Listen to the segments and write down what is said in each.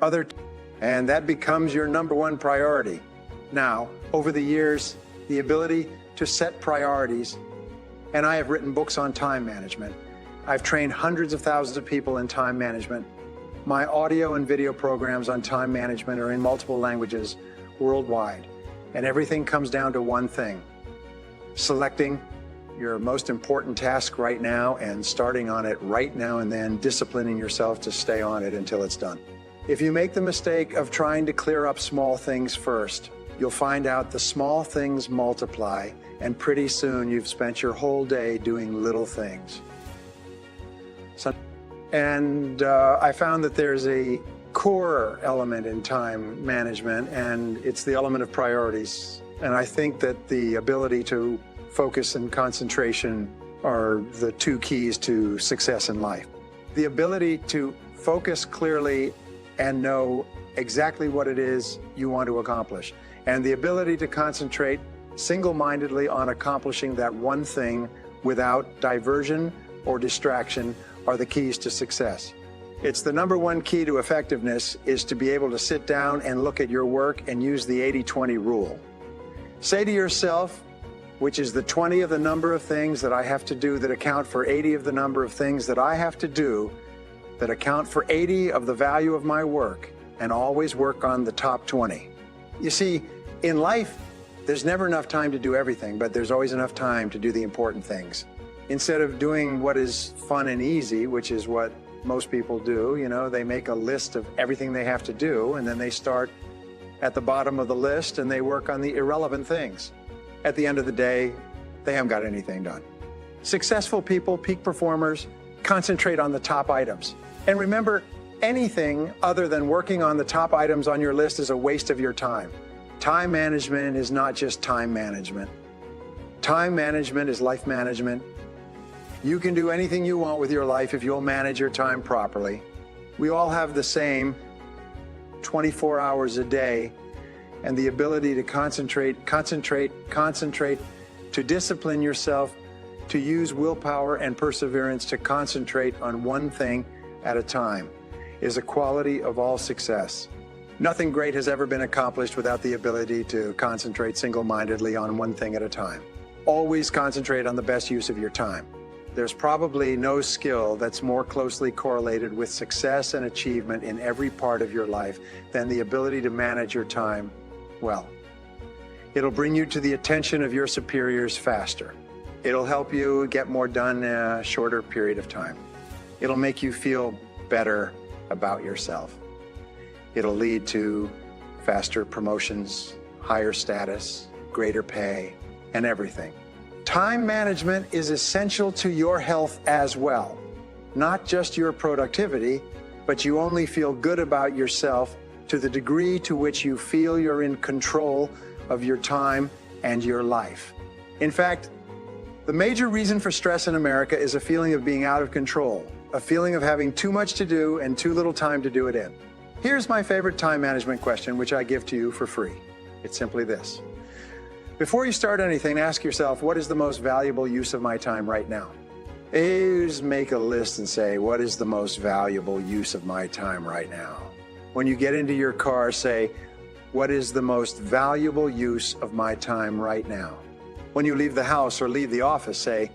other, and that becomes your number one priority. Now, over the years, the ability to set priorities, and I have written books on time management. I've trained hundreds of thousands of people in time management. My audio and video programs on time management are in multiple languages worldwide. And everything comes down to one thing: selecting your most important task right now and starting on it right now, and then disciplining yourself to stay on it until it's done. If you make the mistake of trying to clear up small things first, you'll find out the small things multiply, and pretty soon you've spent your whole day doing little things. I found that there's a core element in time management, and it's the element of priorities. And I think that the ability to focus and concentration are the two keys to success in life. The ability to focus clearly and know exactly what it is you want to accomplish, and the ability to concentrate single-mindedly on accomplishing that one thing without diversion or distraction are the keys to success. It's the number one key to effectiveness, is to be able to sit down and look at your work and use the 80-20 rule. Say to yourself, which is the 20 of the number of things that I have to do that account for 80 of the number of things that I have to do that account for 80 of the value of my work, and always work on the top 20. You see, in life, there's never enough time to do everything, but there's always enough time to do the important things. Instead of doing what is fun and easy, which is what most people do, they make a list of everything they have to do, and then they start at the bottom of the list and they work on the irrelevant things. At the end of the day, they haven't got anything done. Successful people, peak performers, concentrate on the top items. And remember, anything other than working on the top items on your list is a waste of your time. Time management is not just time management. Time management is life management. You can do anything you want with your life if you'll manage your time properly. We all have the same 24 hours a day, and the ability to concentrate, to discipline yourself, to use willpower and perseverance to concentrate on one thing at a time is a quality of all success. Nothing great has ever been accomplished without the ability to concentrate single-mindedly on one thing at a time. Always concentrate on the best use of your time. There's probably no skill that's more closely correlated with success and achievement in every part of your life than the ability to manage your time well. It'll bring you to the attention of your superiors faster. It'll help you get more done in a shorter period of time. It'll make you feel better about yourself. It'll lead to faster promotions, higher status, greater pay, and everything. Time management is essential to your health as well. Not just your productivity, but you only feel good about yourself to the degree to which you feel you're in control of your time and your life. In fact, the major reason for stress in America is a feeling of being out of control, a feeling of having too much to do and too little time to do it in. Here's my favorite time management question, which I give to you for free. It's simply this. Before you start anything, ask yourself, what is the most valuable use of my time right now? Just make a list and say, what is the most valuable use of my time right now? When you get into your car, say, what is the most valuable use of my time right now? When you leave the house or leave the office, say,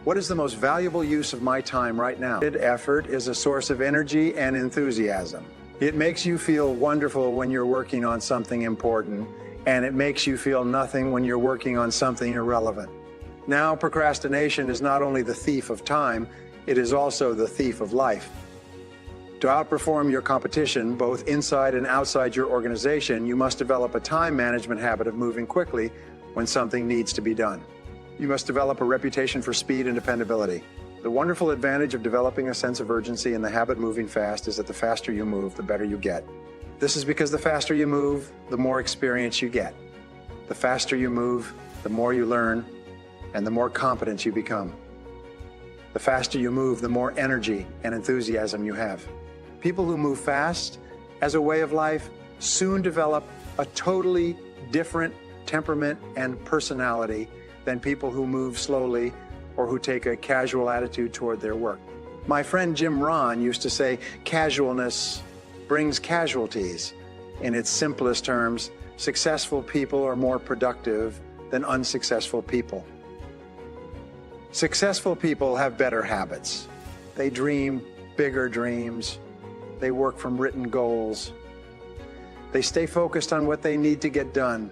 what is the most valuable use of my time right now? Effort is a source of energy and enthusiasm. It makes you feel wonderful when you're working on something important, and it makes you feel nothing when you're working on something irrelevant. Now, procrastination is not only the thief of time, it is also the thief of life. To outperform your competition, both inside and outside your organization, you must develop a time management habit of moving quickly when something needs to be done. You must develop a reputation for speed and dependability. The wonderful advantage of developing a sense of urgency and the habit moving fast is that the faster you move, the better you get. This is because the faster you move, the more experience you get. The faster you move, the more you learn, and the more competent you become. The faster you move, the more energy and enthusiasm you have. People who move fast as a way of life soon develop a totally different temperament and personality than people who move slowly or who take a casual attitude toward their work. My friend Jim Rohn used to say, casualness brings casualties. In its simplest terms, successful people are more productive than unsuccessful people. Successful people have better habits. They dream bigger dreams. They work from written goals. They stay focused on what they need to get done.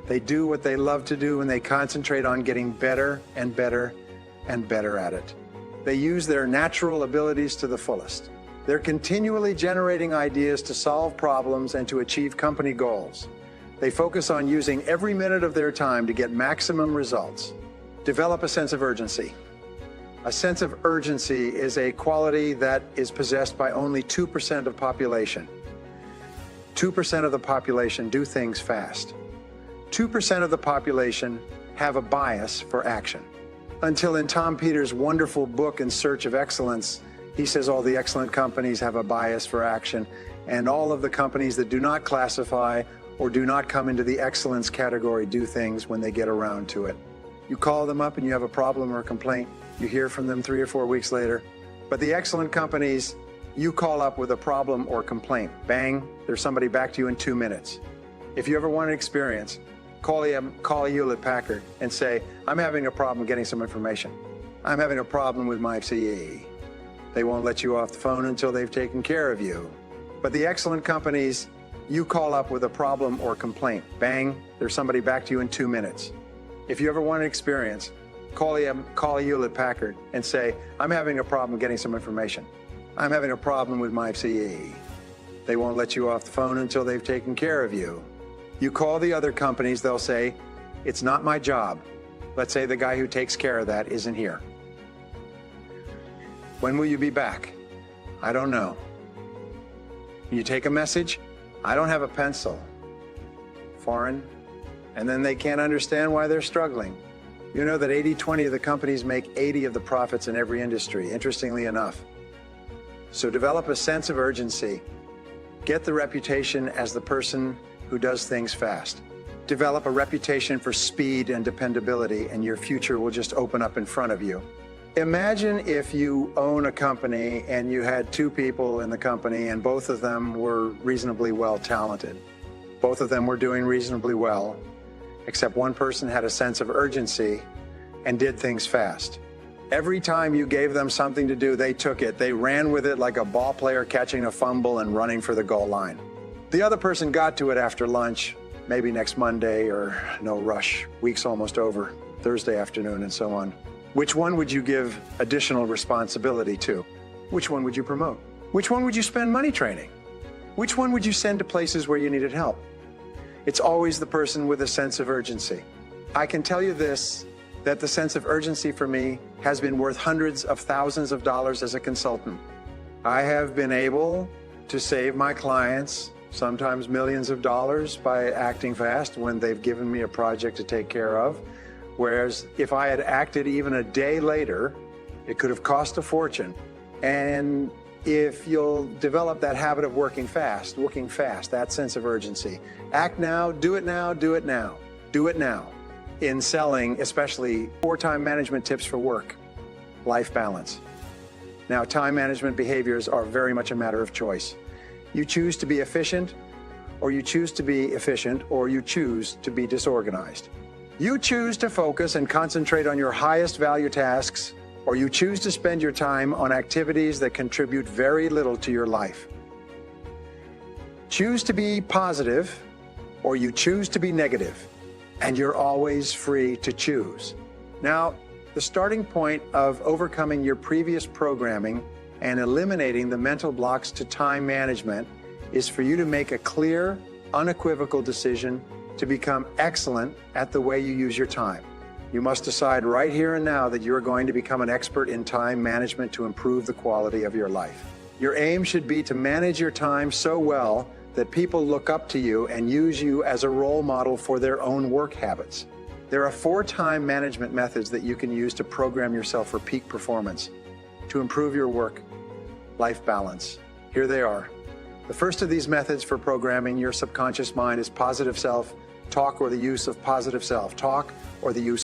They do what they love to do, and they concentrate on getting better and better and better at it. They use their natural abilities to the fullest. They're continually generating ideas to solve problems and to achieve company goals. They focus on using every minute of their time to get maximum results. Develop a sense of urgency. A sense of urgency is a quality that is possessed by only 2% of population. 2% of the population do things fast. 2% of the population have a bias for action. Until in Tom Peters' wonderful book, In Search of Excellence, he says all the excellent companies have a bias for action, and all of the companies that do not classify or do not come into the excellence category do things when they get around to it. You call them up and you have a problem or a complaint. You hear from them 3 or 4 weeks later. But the excellent companies, you call up with a problem or complaint. Bang, there's somebody back to you in 2 minutes. If you ever want an experience, call Hewlett-Packard and say, I'm having a problem getting some information. I'm having a problem with my CE. They won't let you off the phone until they've taken care of you. But the excellent companies, you call up with a problem or complaint. Bang, there's somebody back to you in 2 minutes. If you ever want an experience, call Hewlett-Packard and say, I'm having a problem getting some information. I'm having a problem with my CE. They won't let you off the phone until they've taken care of you. You call the other companies, they'll say, it's not my job. Let's say the guy who takes care of that isn't here. When will you be back? I don't know. You take a message? I don't have a pencil. Foreign. And then they can't understand why they're struggling. You know that 80-20 of the companies make 80 of the profits in every industry, interestingly enough. So develop a sense of urgency. Get the reputation as the person who does things fast. Develop a reputation for speed and dependability, and your future will just open up in front of you. Imagine if you own a company and you had 2 people in the company and both of them were reasonably well talented. Both of them were doing reasonably well, except one person had a sense of urgency and did things fast. Every time you gave them something to do, they took it. They ran with it like a ball player catching a fumble and running for the goal line. The other person got to it after lunch, maybe next Monday, or no rush, week's almost over, Thursday afternoon, and so on. Which one would you give additional responsibility to? Which one would you promote? Which one would you spend money training? Which one would you send to places where you needed help? It's always the person with a sense of urgency. I can tell you this, that the sense of urgency for me has been worth hundreds of thousands of dollars as a consultant. I have been able to save my clients sometimes millions of dollars by acting fast when they've given me a project to take care of. Whereas if I had acted even a day later, it could have cost a fortune. And if you'll develop that habit of working fast, that sense of urgency. Act now, do it now, do it now, do it now. In selling, especially 4 time management tips for work, life balance. Now, time management behaviors are very much a matter of choice. You choose to be efficient, or you choose to be efficient, or you choose to be disorganized. You choose to focus and concentrate on your highest value tasks, or you choose to spend your time on activities that contribute very little to your life. Choose to be positive, or you choose to be negative, and you're always free to choose. Now, the starting point of overcoming your previous programming and eliminating the mental blocks to time management is for you to make a clear, unequivocal decision to become excellent at the way you use your time. You must decide right here and now that you're going to become an expert in time management to improve the quality of your life. Your aim should be to manage your time so well that people look up to you and use you as a role model for their own work habits. There are 4 time management methods that you can use to program yourself for peak performance, to improve your work-life balance. Here they are. The first of these methods for programming your subconscious mind is positive self-talk, or the use of positive self-talk, or the use